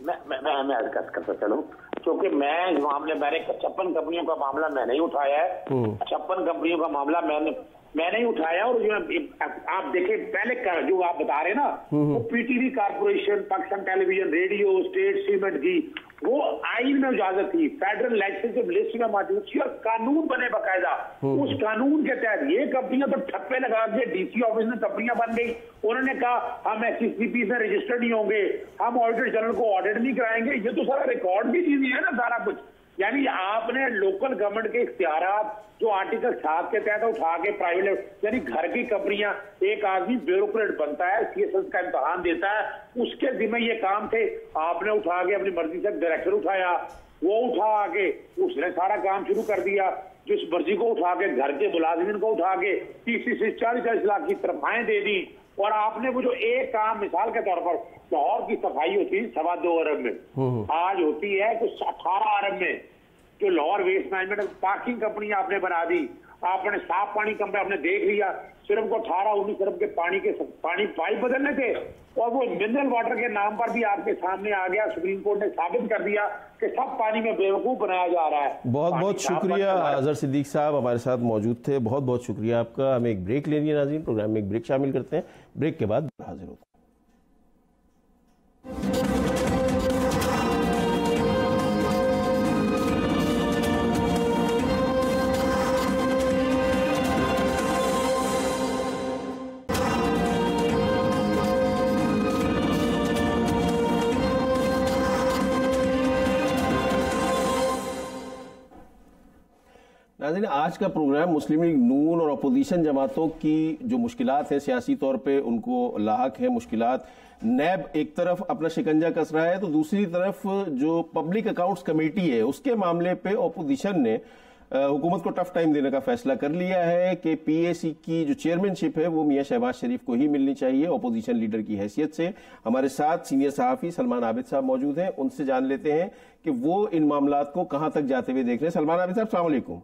मैं हरकत करता चलूं, क्योंकि मैं इस मामले, मैंने 56 कंपनियों का मामला मैंने ही उठाया है। 56 कंपनियों का मामला मैंने ही उठाया। और जो आप देखें, पहले जो आप बता रहे हैं ना, वो PTV corporation, Pakistan television, radio, state cement की, वो आइन में इजाजत थी, फेडरल लेजिस्लेटिव लिस्ट में मौजूद थी और कानून बने बाकायदा। उस कानून के तहत ये कंपनियां तो ठप्पे लगा के डीसी ऑफिस में कंपनियां बन गई। उन्होंने कहा हम एससीसीपी से रजिस्टर्ड नहीं होंगे, हम ऑडिटर जनरल को ऑडिट नहीं कराएंगे। ये तो सारा रिकॉर्ड की चीजें है ना, सारा कुछ। यानी आपने लोकल गवर्नमेंट के इख्तियारात जो आर्टिकल 7 के तहत उठा के प्राइवेट, यानी घर की कंपनियां, एक आदमी ब्यूरोक्रेट बनता है, सीएसएस का इम्तहान देता है, उसके जिम्मे ये काम थे। आपने उठा के अपनी मर्जी से डायरेक्टर उठाया, वो उठा के उसने सारा काम शुरू कर दिया। जिस मर्जी को उठा के, घर के मुलाजिमिन को उठा के 30 से 40 लाख की तनख्वाहें दे दी। और आपने वो जो एक काम, मिसाल के तौर पर लाहौर की सफाई होती है 2.25 अरब में, आज होती है कुछ 18 अरब में। जो Lahore waste management parking company आपने बना दी, आपने साफ पानी कंपनी आपने देख लिया, सिर्फ को 18-19 अरब के पानी पाइप बदलने थे। और वो मिनरल वाटर के नाम पर भी आपके सामने आ गया। सुप्रीम कोर्ट ने साबित कर दिया कि सब पानी में बेवकूफ बनाया जा रहा है। बहुत बहुत शुक्रिया अजहर सिद्दीकी साहब, हमारे साथ मौजूद थे। बहुत बहुत शुक्रिया आपका। हमें एक ब्रेक लेनी है नाज़रीन, प्रोग्राम में एक ब्रेक शामिल करते हैं। ब्रेक के बाद हाजिर होते हैं। नाज़रीन, आज का प्रोग्राम मुस्लिम लीग नून और अपोजिशन जमातों की जो मुश्किलात हैं सियासी तौर पे, उनको लाहक है मुश्किलात। नैब एक तरफ अपना शिकंजा कस रहा है, तो दूसरी तरफ जो पब्लिक अकाउंट्स कमेटी है उसके मामले पे अपोजिशन ने हुकूमत को टफ टाइम देने का फैसला कर लिया है कि पीएसी की जो चेयरमैनशिप है वो मियां शहबाज शरीफ को ही मिलनी चाहिए अपोजिशन लीडर की हैसियत से। हमारे साथ सीनियर सहाफ़ी सलमान आबिद साहब मौजूद हैं, उनसे जान लेते हैं कि वो इन मामलात को कहां तक जाते हुए देख रहे हैं। सलमान आबिद साहब, अस्सलाम वालेकुम।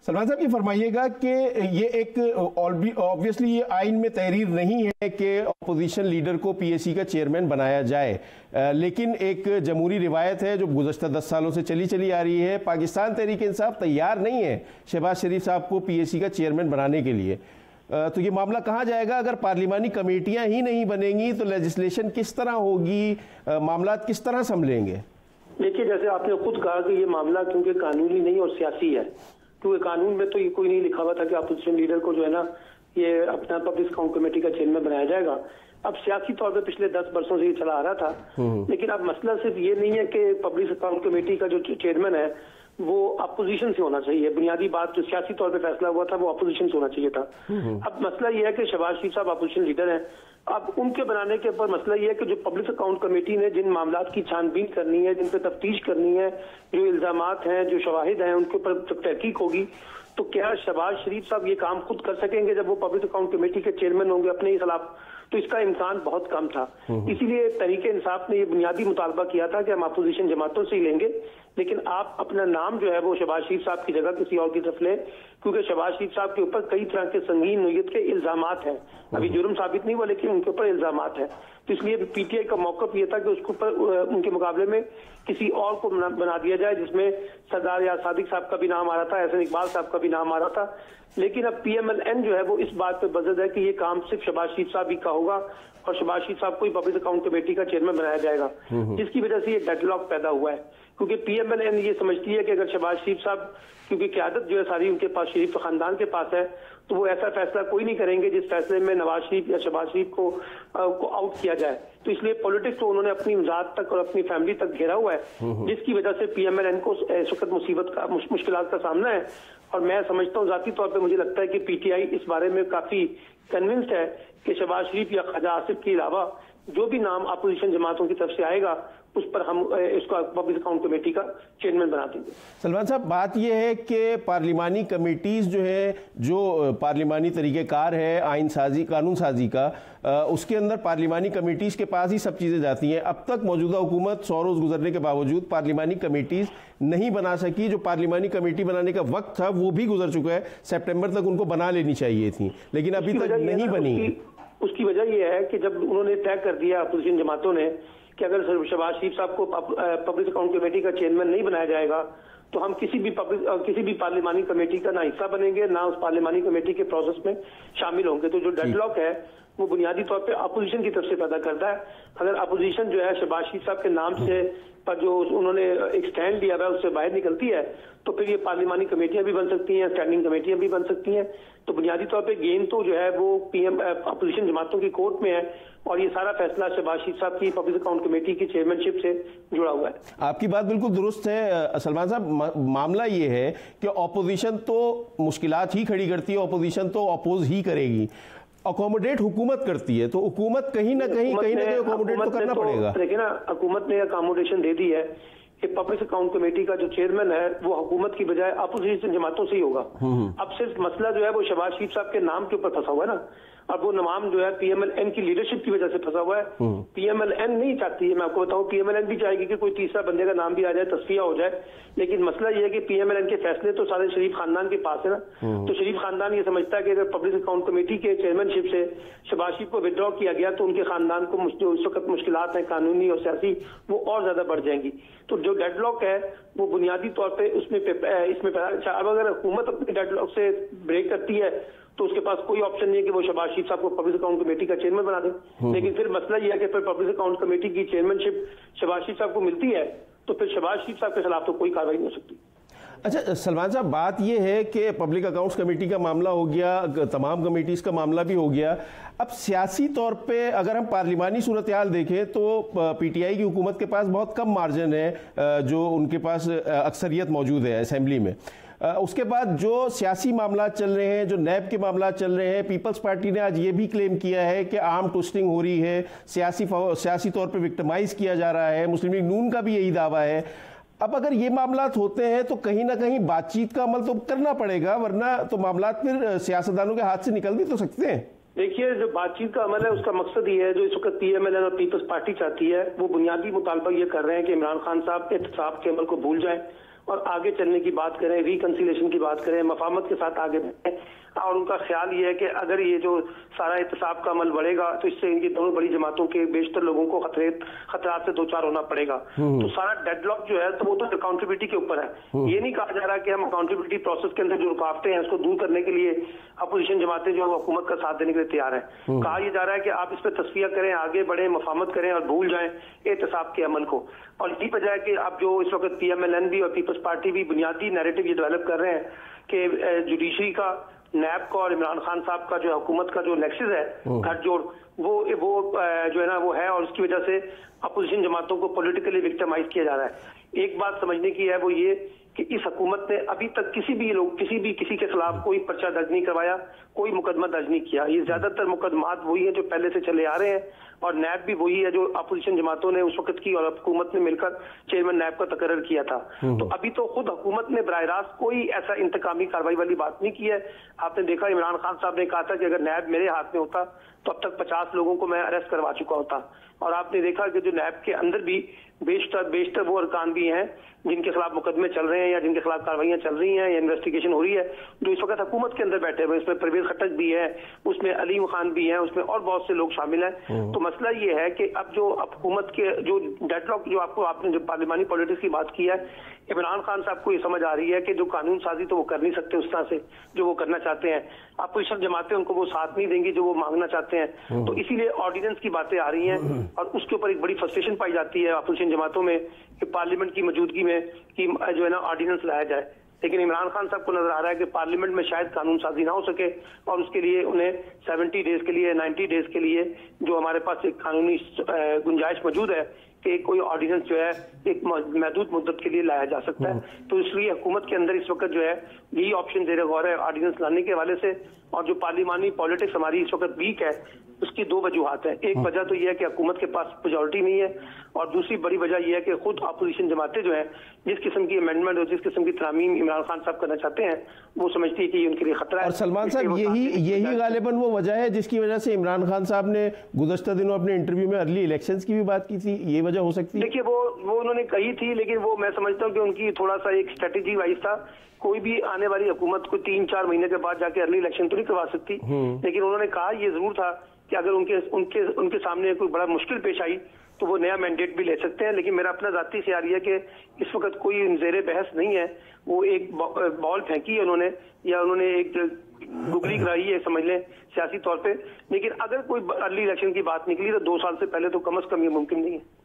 सलमान साहब, ये फरमाइएगा कि ये एक ऑब्वियसली ये आइन में तहरीर नहीं है कि अपोजिशन लीडर को पीएसी का चेयरमैन बनाया जाए, लेकिन एक जमहूरी रिवायत है जो गुज़श्ता 10 सालों से चली आ रही है। पाकिस्तान तहरीक इंसाफ तैयार नहीं है शहबाज शरीफ साहब को पीएसी का चेयरमैन बनाने के लिए। तो ये मामला कहाँ जाएगा? अगर पार्लिमानी कमेटियां ही नहीं बनेंगी तो लेजिस्लेशन किस तरह होगी, मामलात किस तरह संभलेंगे? देखिए, जैसे आपने खुद कहा कि ये मामला क्योंकि कानूनी नहीं और सियासी है, क्योंकि कानून में तो ये कोई नहीं लिखा हुआ था कि अपोजिशन लीडर को जो है ना ये अपना पब्लिक अकाउंट कमेटी का चेयरमैन बनाया जाएगा। अब सियासी तौर पे पिछले 10 वर्षों से ये चला आ रहा था, लेकिन अब मसला सिर्फ ये नहीं है कि पब्लिक अकाउंट कमेटी का जो चेयरमैन है वो अपोजिशन से होना चाहिए। बुनियादी बात जो सियासी तौर पे फैसला हुआ था वो अपोजिशन से होना चाहिए था। अब मसला ये है कि शहबाज शरीफ साहब अपोजिशन लीडर हैं, अब उनके बनाने के ऊपर मसला ये है कि जो पब्लिक अकाउंट कमेटी ने जिन मामलात की छानबीन करनी है, जिन पे तफ्तीश करनी है, जो इल्जामात हैं, जो शवाहिद हैं, उनके ऊपर तहकीक होगी, तो क्या शहबाज शरीफ साहब ये काम खुद कर सकेंगे जब वो पब्लिक अकाउंट कमेटी के चेयरमैन होंगे अपने ही खिलाफ? तो इसका इम्कान बहुत कम था। इसीलिए तहरीक इंसाफ ने ये बुनियादी मुतालबा किया था कि हम अपोजिशन जमातों से ही लेंगे, लेकिन आप अपना नाम जो है वो शहबाज शरीफ साहब की जगह किसी और की तरफ लें, क्योंकि शहबाज शरीफ साहब के ऊपर कई तरह के संगीन नोयत के इल्जामात हैं। अभी जुर्म साबित नहीं हुआ, लेकिन उनके ऊपर इल्जामात हैं। तो इसलिए पीटीआई का मौक़िफ़ ये था कि उसके ऊपर उनके मुकाबले में किसी और को बना दिया जाए, जिसमें सरदार यार सादिक साहब का भी नाम आ रहा था, एहसन इकबाल साहब का भी नाम आ रहा था। लेकिन अब पीएमएलएन जो है वो इस बात पे बज़द है कि ये काम सिर्फ शहबाज शरीफ साहब ही का होगा और शहबाज शरीफ साहब को ही पब्लिक अकाउंट कमेटी का चेयरमैन बनाया जाएगा, जिसकी वजह से ये डेडलॉक पैदा हुआ है। क्योंकि पीएमएलएन ये समझती है कि अगर शहबाज शरीफ साहब, क्योंकि क़यादत जो है सारी उनके पास, शरीफ खानदान के पास है, तो वो ऐसा फैसला कोई नहीं करेंगे जिस फैसले में नवाज शरीफ या शहबाज शरीफ को आउट किया जाए। तो इसलिए पॉलिटिक्स को उन्होंने अपनी ज़ात तक और अपनी फैमिली तक घेरा हुआ है, जिसकी वजह से पीएमएलएन को इस वक्त मुसीबत का, मुश्किलात का सामना है। और मैं समझता हूँ, ज़ाती तौर पर मुझे लगता है कि पीटीआई इस बारे में काफी कन्विंस्ड है कि शहबाज शरीफ या ख्वाजा आसिफ के अलावा जो भी नाम अपोजिशन जमातों की तरफ से आएगा उस पर हम इसको पब्लिक अकाउंट कमेटी का चेयरमैन बना देंगे। सलमान साहब, बात यह है कि पार्लिमानी कमेटीज जो है, जो पार्लिमानी तरीक़ेकार है आइन साजी, कानून साजी का, उसके अंदर पार्लिमानी कमेटीज के पास ही सब चीज़ें जाती हैं। अब तक मौजूदा हुकूमत 100 रोज़ गुजरने के बावजूद पार्लिमानी कमेटीज नहीं बना सकी। जो पार्लिमानी कमेटी बनाने का वक्त था वो भी गुजर चुका है, सितंबर तक उनको बना लेनी चाहिए थी, लेकिन अभी तक नहीं बनी। उसकी वजह यह है कि जब उन्होंने तय कर दिया अपोजिशन जमातों ने कि अगर शहबाज शरीफ साहब को पब्लिक अकाउंट कमेटी का चेयरमैन नहीं बनाया जाएगा तो हम किसी भी पार्लिमानी कमेटी का ना हिस्सा बनेंगे, ना उस पार्लिमानी कमेटी के प्रोसेस में शामिल होंगे। तो जो डेडलॉक है वो बुनियादी तौर पे अपोजिशन की तरफ से पैदा करता है। अगर अपोजिशन जो है शहबाज शरीफ साहब के नाम से पर जो उन्होंने एक स्टैंड लिया है उससे बाहर निकलती है, तो फिर ये पार्लिमानी कमेटियां भी बन सकती हैं, स्टैंडिंग कमेटियां भी बन सकती हैं। तो बुनियादी तौर पे गेम तो जो है वो अपोजिशन जमातों की कोर्ट में है और ये सारा फैसला शहबाज शरीफ साहब की पब्लिक अकाउंट कमेटी की चेयरमैनशिप से जुड़ा हुआ है। आपकी बात बिल्कुल दुरुस्त है सलमान साहब। मामला ये है कि ऑपोजिशन तो मुश्किलात ही खड़ी करती है, ऑपोजिशन तो अपोज ही करेगी, अकोमोडेट हुकूमत करती है, तो हुकूमत कहीं ना कहीं अकोमोडेट तो करना पड़ेगा। देखिए ना, हुकूमत ने अकोमोडेशन दे दी है कि पब्लिक अकाउंट कमेटी का जो चेयरमैन है वो हुकूमत की बजाय अपोजिशन जमातों से ही होगा। अब सिर्फ मसला जो है वो शहबाज शरीफ साहब के नाम के ऊपर फंसा हुआ है ना। अब वो नाम जो है पीएमएलएन की लीडरशिप की वजह से फंसा हुआ है। पीएमएलएन नहीं चाहती है, मैं आपको बताऊं, पीएमएलएन भी चाहेगी कि कोई तीसरा बंदे का नाम भी आ जाए, तस्फिया हो जाए, लेकिन मसला ये है कि पीएमएलएन के फैसले तो सारे शरीफ खानदान के पास है ना। तो शरीफ खानदान ये समझता है कि अगर पब्लिक अकाउंट कमेटी के चेयरमैनशिप से शहबाज शरीफ को विड्रॉ किया गया तो उनके खानदान को जो इस वक्त मुश्किलात हैं कानूनी और सियासी, वो और ज्यादा बढ़ जाएंगी। तो जो डेडलॉक है वो बुनियादी तौर पर इसमें अब अगर हुकूमत अपने डेडलॉक से ब्रेक करती है तो उसके पास कोई ऑप्शन नहीं है कि वो शहबाज शरीफ साहब को पब्लिक अकाउंट कमेटी का चेयरमैन बना दे। लेकिन फिर मसला यह है कि फिर पब्लिक अकाउंट कमेटी की चेयरमैनशिप शहबाज शरीफ साहब को मिलती है तो फिर शहबाज शरीफ साहब के खिलाफ तो कोई कार्रवाई नहीं हो सकती। अच्छा सलमान साहब, बात यह है कि पब्लिक अकाउंट्स कमेटी का मामला हो गया, तमाम कमेटीज का मामला भी हो गया। अब सियासी तौर पे अगर हम पार्लिमानी सूरत हाल देखें तो पीटीआई की हुकूमत के पास बहुत कम मार्जिन है, जो उनके पास अक्सरियत मौजूद है असेंबली में। उसके बाद जो सियासी मामला चल रहे हैं, जो नैब के मामला चल रहे हैं, पीपल्स पार्टी ने आज ये भी क्लेम किया है कि आर्म ट्विस्टिंग हो रही है, सियासी तौर पे विक्टिमाइज किया जा रहा है। मुस्लिम लीग नून का भी यही दावा है। अब अगर ये मामलात होते हैं तो कहीं ना कहीं बातचीत का अमल तो करना पड़ेगा, वरना तो मामलात फिर सियासतदानों के हाथ से निकल भी तो सकते हैं। देखिए, जो बातचीत का अमल है उसका मकसद ये है, जो इस वक्त पीएमएलएन और पीपल्स पार्टी चाहती है, वो बुनियादी मुतालबा ये कर रहे हैं कि इमरान खान साहब एहतसाब के अमल को भूल जाए और आगे चलने की बात करें, रिकंसिलेशन की बात करें, मफाहमत के साथ आगे बढ़ें। और उनका ख्याल ये है कि अगर ये जो सारा एहतसाब का अमल बढ़ेगा तो इससे इनकी दोनों बड़ी जमातों के बेशतर लोगों को खतरात से दो चार होना पड़ेगा। तो सारा डेडलॉक जो है तो वो तो अकाउंटेबिलिटी के ऊपर है। ये नहीं कहा जा रहा कि हम अकाउंटेबिलिटी प्रोसेस के अंदर जो रुकावटें हैं उसको दूर करने के लिए अपोजिशन जमातें जो हुकूमत का साथ देने के लिए तैयार है। कहा यह जा रहा है कि आप इस पर तस्फिया करें, आगे बढ़े, मफाहमत करें और भूल जाएं एहतसाब के अमल को। और यही वजह है कि अब जो इस वक्त पीएमएलएन भी और पीपल्स पार्टी भी बुनियादी नैरेटिव ये डेवलप कर रहे हैं कि जुडिशरी का, नैब का और इमरान खान साहब का जो हुकूमत का जो नेक्सस है, गठजोड़, वो जो है ना वो है, और उसकी वजह से अपोजिशन जमातों को पॉलिटिकली विक्टिमाइज किया जा रहा है। एक बात समझने की है वो ये कि इस हुकूमत ने अभी तक किसी के खिलाफ कोई पर्चा दर्ज नहीं करवाया, कोई मुकदमा दर्ज नहीं किया। ये ज्यादातर मुकदमात वही है जो पहले से चले आ रहे हैं, और नैब भी वही है जो अपोजिशन जमातों ने उस वक्त की और हुकूमत ने मिलकर चेयरमैन नैब का तकर्रर किया था। तो अभी तो खुद हुकूमत ने बराह रास्त कोई ऐसा इंतकामी कार्रवाई वाली बात नहीं की है। आपने देखा इमरान खान साहब ने कहा था कि अगर नैब मेरे हाथ में होता तो अब तक 50 लोगों को मैं अरेस्ट करवा चुका होता। और आपने देखा कि जो नैब के अंदर भी बेशतर वो अरकान भी हैं जिनके खिलाफ मुकदमे चल रहे हैं या जिनके खिलाफ कार्रवाइयां चल रही हैं या इन्वेस्टिगेशन हो रही है, जो इस वक्त हुकूमत के अंदर बैठे हुए। इसमें परवेज खटक भी है, उसमें अलीम खान भी है, उसमें और बहुत से लोग शामिल हैं। तो मसला ये है कि अब जो हुकूमत के जो डेडलॉक जो आपने जो पार्लिमानी पॉलिटिक्स की बात की है, इमरान खान साहब को ये समझ आ रही है कि जो कानून साजी तो वो कर नहीं सकते उस तरह से जो वो करना चाहते हैं। अपोजिशन जमातें उनको वो साथ नहीं देंगी जो वो मांगना चाहते हैं। तो इसीलिए ऑर्डिनेंस की बातें आ रही हैं और उसके ऊपर एक बड़ी फ्रस्ट्रेशन पाई जाती है अपोजिशन जमातों में कि पार्लियामेंट की मौजूदगी में कि जो है ना ऑर्डिनेंस लाया जाए। लेकिन इमरान खान साहब को नजर आ रहा है कि पार्लियामेंट में शायद कानून साजी ना हो सके और उसके लिए उन्हें 70 डेज के लिए 90 डेज के लिए जो हमारे पास एक कानूनी गुंजाइश मौजूद है कि कोई ऑर्डिनेंस जो है एक महदूद मुद्दत के लिए लाया जा सकता है। तो इसलिए हुकूमत के अंदर इस वक्त जो है यही ऑप्शन जेर गौर है ऑर्डिनेंस लाने के हवाले से। और जो पार्लिमानी पॉलिटिक्स हमारी इस वक्त वीक है उसकी दो वजूहात हैं। एक वजह तो यह है कि हुकूमत के पास मेजॉरिटी नहीं है, और दूसरी बड़ी वजह यह है कि खुद अपोजिशन जमातें जो है जिस किस्म की अमेंडमेंट और जिस किस्म की तरामीम इमरान खान साहब करना चाहते हैं वो समझती है कि ये उनके लिए खतरा है। और सलमान साहब यही गालिबन वो वजह है जिसकी वजह से इमरान खान साहब ने गुज़श्ता दिनों अपने इंटरव्यू में अर्ली इलेक्शंस की भी बात की थी। ये वजह हो सकती है? देखिए वो उन्होंने कही थी, लेकिन वो मैं समझता हूँ कि उनकी थोड़ा सा एक स्ट्रेटेजी वाइज था। कोई भी आने वाली हुकूमत को 3-4 महीने के बाद जाके अर्ली इलेक्शन तो नहीं करवा सकती, लेकिन उन्होंने कहा ये जरूर था कि अगर उनके सामने कोई बड़ा मुश्किल पेश आई तो वो नया मैंडेट भी ले सकते हैं। लेकिन मेरा अपना जाती ख्याल है कि इस वक्त कोई ज़ेरे बहस नहीं है। वो एक बॉल फेंकी है उन्होंने, या उन्होंने एक गुगली कराई है समझ लें सियासी तौर पे। लेकिन अगर कोई अर्ली इलेक्शन की बात निकली तो 2 साल से पहले तो कम से कम ये मुमकिन नहीं है।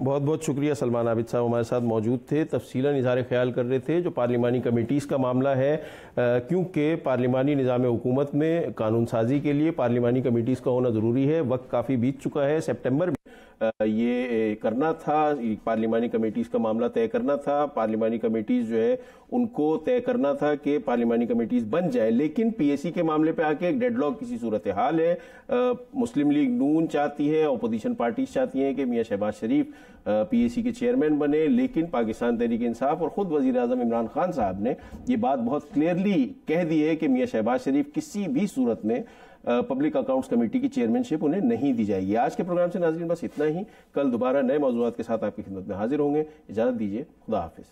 बहुत बहुत शुक्रिया। सलमान आबिद साहब हमारे साथ मौजूद थे, तफसीलन इज़हार ख्याल कर रहे थे जो पार्लिमानी कमेटीज़ का मामला है, क्योंकि पार्लिमानी निज़ाम हुकूमत में कानून साजी के लिए पार्लिमानी कमेटीज़ का होना ज़रूरी है। वक्त काफ़ी बीत चुका है, सितंबर में ये करना था, पार्लिमानी कमेटीज़ का मामला तय करना था। पार्लिमानी कमेटीज़ जो है उनको तय करना था कि पार्लिमानी कमेटीज़ बन जाए, लेकिन पीएसी के मामले पे आके एक डेडलॉक किसी सूरत हाल है। मुस्लिम लीग नून चाहती है, अपोजिशन पार्टीज चाहती हैं कि मियाँ शहबाज शरीफ पीएसी के चेयरमैन बने, लेकिन पाकिस्तान तहरीक इंसाफ और ख़ुद वज़ीर आज़म इमरान खान साहब ने ये बात बहुत क्लियरली कह दी है कि मियाँ शहबाज शरीफ किसी भी सूरत में पब्लिक अकाउंट्स कमेटी की चेयरमैनशिप उन्हें नहीं दी जाएगी। आज के प्रोग्राम से नाज़रीन बस इतना ही। कल दोबारा नए मौज़ूआत के साथ आपकी खिदमत में हाजिर होंगे। इजाज़त दीजिए, खुदा हाफिज़।